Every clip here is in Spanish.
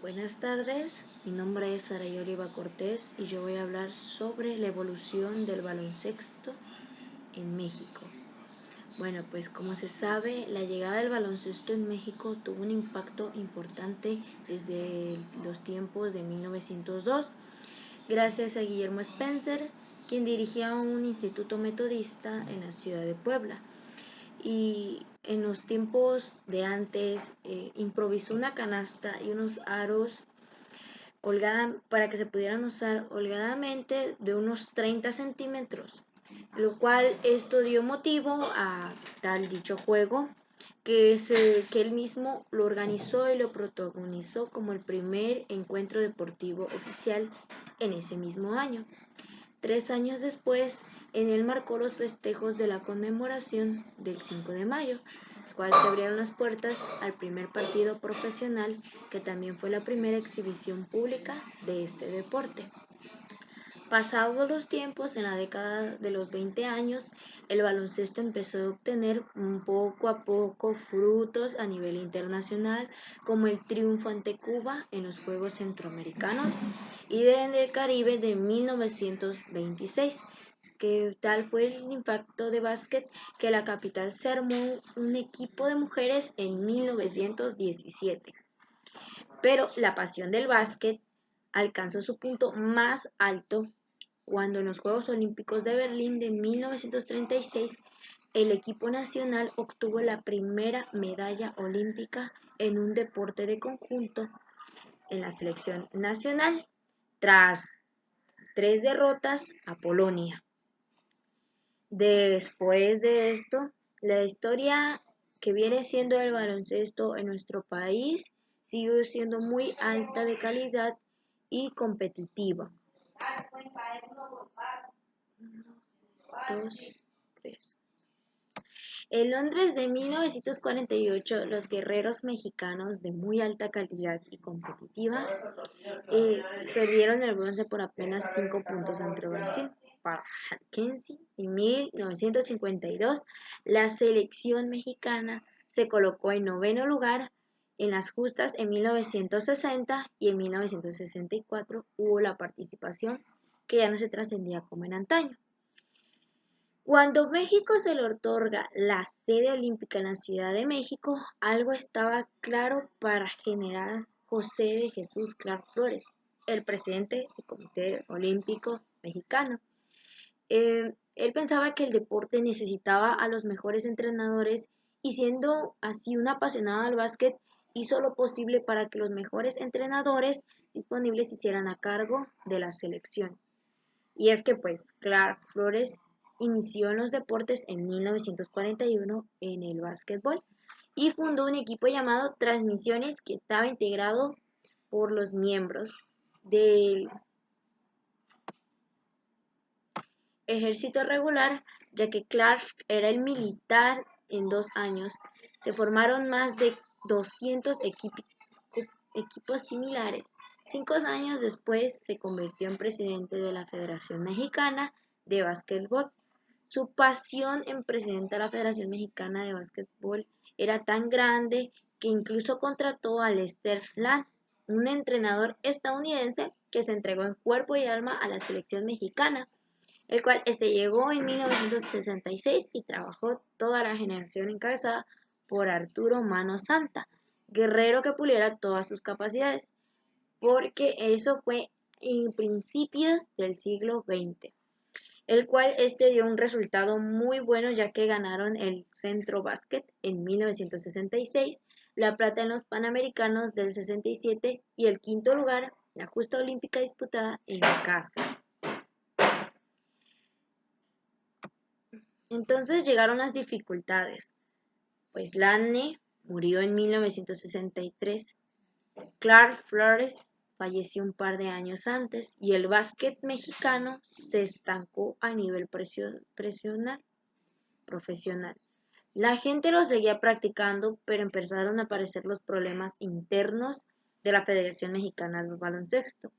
Buenas tardes, mi nombre es Saray Oliva Cortés y yo voy a hablar sobre la evolución del baloncesto en México. Bueno, pues como se sabe, la llegada del baloncesto en México tuvo un impacto importante desde los tiempos de 1902, gracias a Guillermo Spencer, quien dirigía un instituto metodista en la ciudad de Puebla. Y en los tiempos de antes improvisó una canasta y unos aros para que se pudieran usar holgadamente de unos 30 centímetros, lo cual esto dio motivo a tal dicho juego que él mismo lo organizó y lo protagonizó como el primer encuentro deportivo oficial en ese mismo año. 3 años después, en él marcó los festejos de la conmemoración del 5 de mayo, cual se abrieron las puertas al primer partido profesional, que también fue la primera exhibición pública de este deporte. Pasados los tiempos, en la década de los 20 años, el baloncesto empezó a obtener poco a poco frutos a nivel internacional, como el triunfo ante Cuba en los Juegos Centroamericanos y en el Caribe de 1926, que tal fue el impacto de básquet que la capital se armó un equipo de mujeres en 1917. Pero la pasión del básquet alcanzó su punto más alto cuando en los Juegos Olímpicos de Berlín de 1936 el equipo nacional obtuvo la primera medalla olímpica en un deporte de conjunto en la selección nacional, tras 3 derrotas a Polonia. Después de esto, la historia que viene siendo el baloncesto en nuestro país sigue siendo muy alta de calidad y competitiva. 2, 3. En Londres de 1948, los guerreros mexicanos de muy alta calidad y competitiva perdieron el bronce por apenas 5 puntos ante Brasil. Para Mackenzie, en 1952, la selección mexicana se colocó en noveno lugar en las justas en 1960 y en 1964 hubo la participación que ya no se trascendía como en antaño. Cuando México se le otorga la sede olímpica en la Ciudad de México, algo estaba claro para general José de Jesús Clark Flores, el presidente del Comité Olímpico Mexicano. Él pensaba que el deporte necesitaba a los mejores entrenadores y siendo así un apasionado al básquet, hizo lo posible para que los mejores entrenadores disponibles se hicieran a cargo de la selección. Y es que pues Clark Flores inició en los deportes en 1941 en el básquetbol y fundó un equipo llamado Transmisiones que estaba integrado por los miembros del ejército regular, ya que Clark era el militar en 2 años. Se formaron más de 200 equipos similares. 5 años después se convirtió en presidente de la Federación Mexicana de Básquetbol. Su pasión en presidir la Federación Mexicana de Básquetbol era tan grande que incluso contrató a Lester Land, un entrenador estadounidense que se entregó en cuerpo y alma a la selección mexicana, el cual llegó en 1966 y trabajó toda la generación encabezada por Arturo Mano Santa, guerrero que puliera todas sus capacidades, porque eso fue en principios del siglo XX, el cual dio un resultado muy bueno ya que ganaron el Centro Básquet en 1966, la plata en los Panamericanos del 67 y el quinto lugar, la justa olímpica disputada en casa. Entonces llegaron las dificultades, pues Lange murió en 1963, Clark Flores falleció un par de años antes y el básquet mexicano se estancó a nivel profesional. La gente lo seguía practicando, pero empezaron a aparecer los problemas internos de la Federación Mexicana de Baloncesto.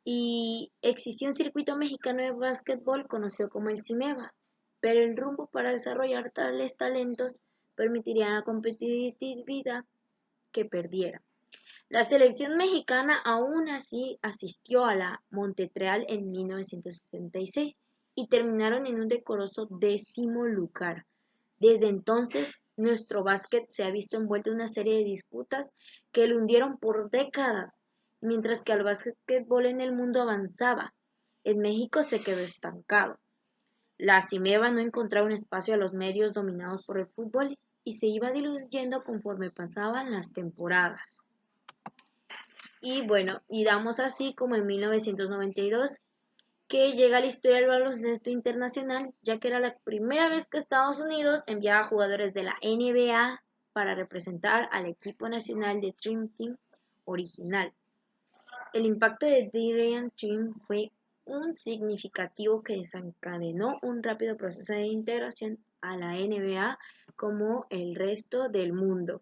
Y existía un circuito mexicano de básquetbol conocido como el CIMEBA, pero el rumbo para desarrollar tales talentos permitiría la competitividad que perdiera. La selección mexicana aún así asistió a la Montreal en 1976 y terminaron en un decoroso 10º lugar. Desde entonces, nuestro básquet se ha visto envuelto en una serie de disputas que lo hundieron por décadas, mientras que el básquetbol en el mundo avanzaba. En México se quedó estancado. La CIMEVA no encontraba un espacio a los medios dominados por el fútbol y se iba diluyendo conforme pasaban las temporadas. Y bueno, y damos así como en 1992 que llega a la historia del baloncesto internacional, ya que era la primera vez que Estados Unidos enviaba jugadores de la NBA para representar al equipo nacional de Dream Team original. El impacto de Dream Team fue un significativo que desencadenó un rápido proceso de integración a la NBA como el resto del mundo.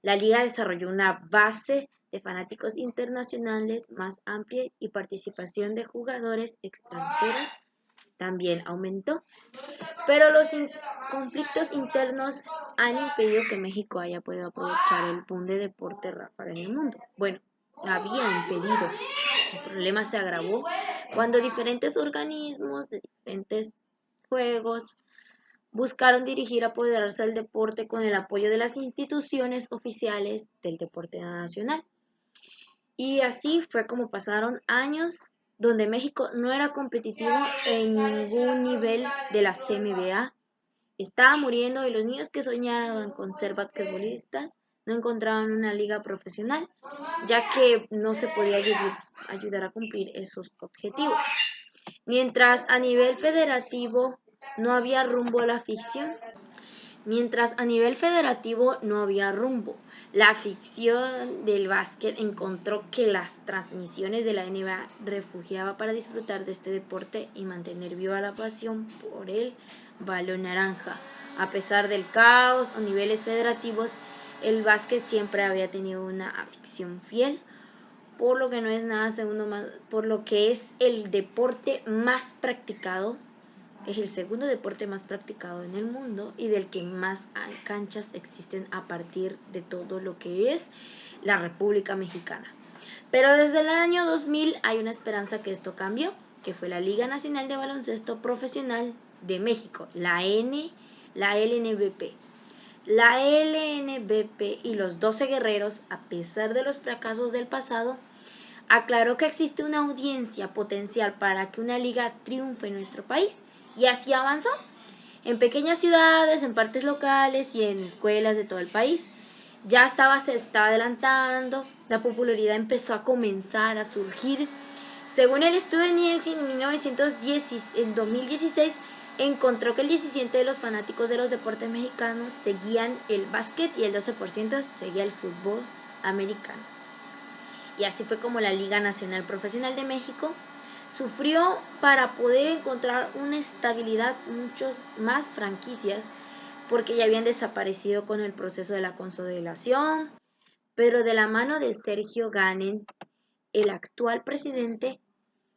La liga desarrolló una base de fanáticos internacionales más amplia y participación de jugadores extranjeros también aumentó. Pero los conflictos internos han impedido que México haya podido aprovechar el boom de deporte ráfaga en el mundo. Bueno, había impedido. El problema se agravó cuando diferentes organismos de diferentes juegos buscaron dirigir apoderarse del deporte con el apoyo de las instituciones oficiales del deporte nacional. Y así fue como pasaron años donde México no era competitivo en ningún nivel de la CNBA. Estaba muriendo y los niños que soñaban con ser basquetbolistas no encontraban una liga profesional, ya que no se podía ayudar a cumplir esos objetivos. Mientras a nivel federativo no había rumbo a la afición, la afición del básquet encontró que las transmisiones de la NBA refugiaba para disfrutar de este deporte y mantener viva la pasión por el balón naranja. A pesar del caos o niveles federativos, el básquet siempre había tenido una afición fiel, por lo que no es nada segundo más, por lo que es el deporte más practicado. Es el segundo deporte más practicado en el mundo y del que más canchas existen a partir de todo lo que es la República Mexicana. Pero desde el año 2000 hay una esperanza que esto cambió, que fue la Liga Nacional de Baloncesto Profesional de México, la LNBP. La LNBP y los 12 guerreros, a pesar de los fracasos del pasado, aclaró que existe una audiencia potencial para que una liga triunfe en nuestro país. Y así avanzó, en pequeñas ciudades, en partes locales y en escuelas de todo el país. Se estaba adelantando, la popularidad empezó a comenzar a surgir. Según el estudio de Nielsen en 2016, encontró que el 17% de los fanáticos de los deportes mexicanos seguían el básquet y el 12% seguía el fútbol americano. Y así fue como la Liga Nacional Profesional de México sufrió para poder encontrar una estabilidad mucho más franquicias, porque ya habían desaparecido con el proceso de la consolidación, pero de la mano de Sergio Ganen, el actual presidente,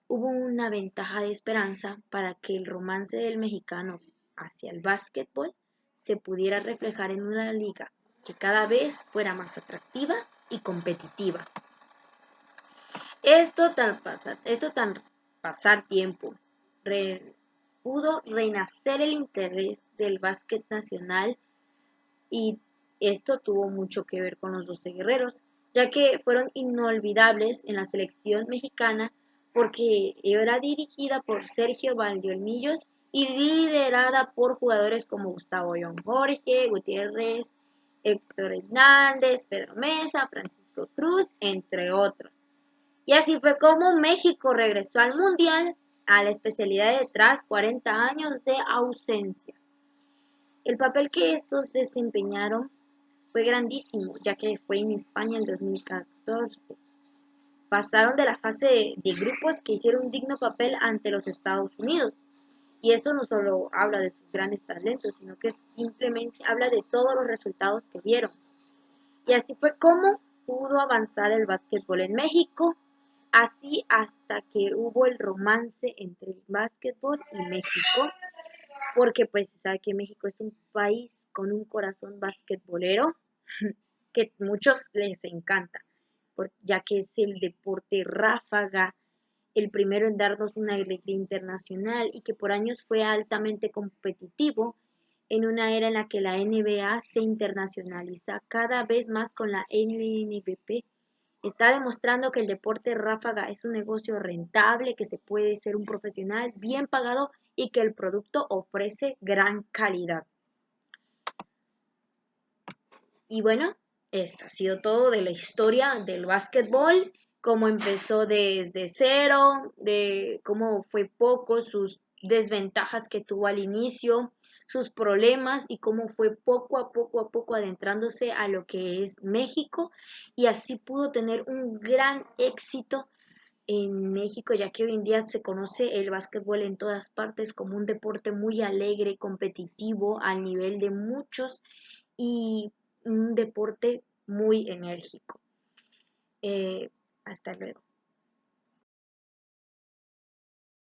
hubo una ventaja de esperanza para que el romance del mexicano hacia el básquetbol se pudiera reflejar en una liga que cada vez fuera más atractiva y competitiva. Esto tan pasar tiempo, pudo renacer el interés del básquet nacional, y esto tuvo mucho que ver con los 12 guerreros, ya que fueron inolvidables en la selección mexicana porque era dirigida por Sergio Valdiolmillos y liderada por jugadores como Gustavo John Jorge Gutiérrez, Héctor Hernández, Pedro Mesa, Francisco Cruz, entre otros. Y así fue como México regresó al Mundial a la especialidad de tras 40 años de ausencia. El papel que estos desempeñaron fue grandísimo, ya que fue en España en 2014. Pasaron de la fase de grupos que hicieron un digno papel ante los Estados Unidos. Y esto no solo habla de sus grandes talentos, sino que simplemente habla de todos los resultados que dieron. Y así fue como pudo avanzar el básquetbol en México, así hasta que hubo el romance entre el básquetbol y México, porque pues se sabe que México es un país con un corazón basquetbolero que a muchos les encanta. ya que es el deporte ráfaga, el primero en darnos una alegría internacional y que por años fue altamente competitivo en una era en la que la NBA se internacionaliza cada vez más con la NNBP. Está demostrando que el deporte ráfaga es un negocio rentable, que se puede ser un profesional bien pagado y que el producto ofrece gran calidad. Y bueno, esto ha sido todo de la historia del básquetbol, cómo empezó desde cero, de cómo fue poco, sus desventajas que tuvo al inicio, sus problemas y cómo fue poco a poco adentrándose a lo que es México y así pudo tener un gran éxito en México, ya que hoy en día se conoce el básquetbol en todas partes como un deporte muy alegre, competitivo, al nivel de muchos y un deporte muy enérgico. Hasta luego.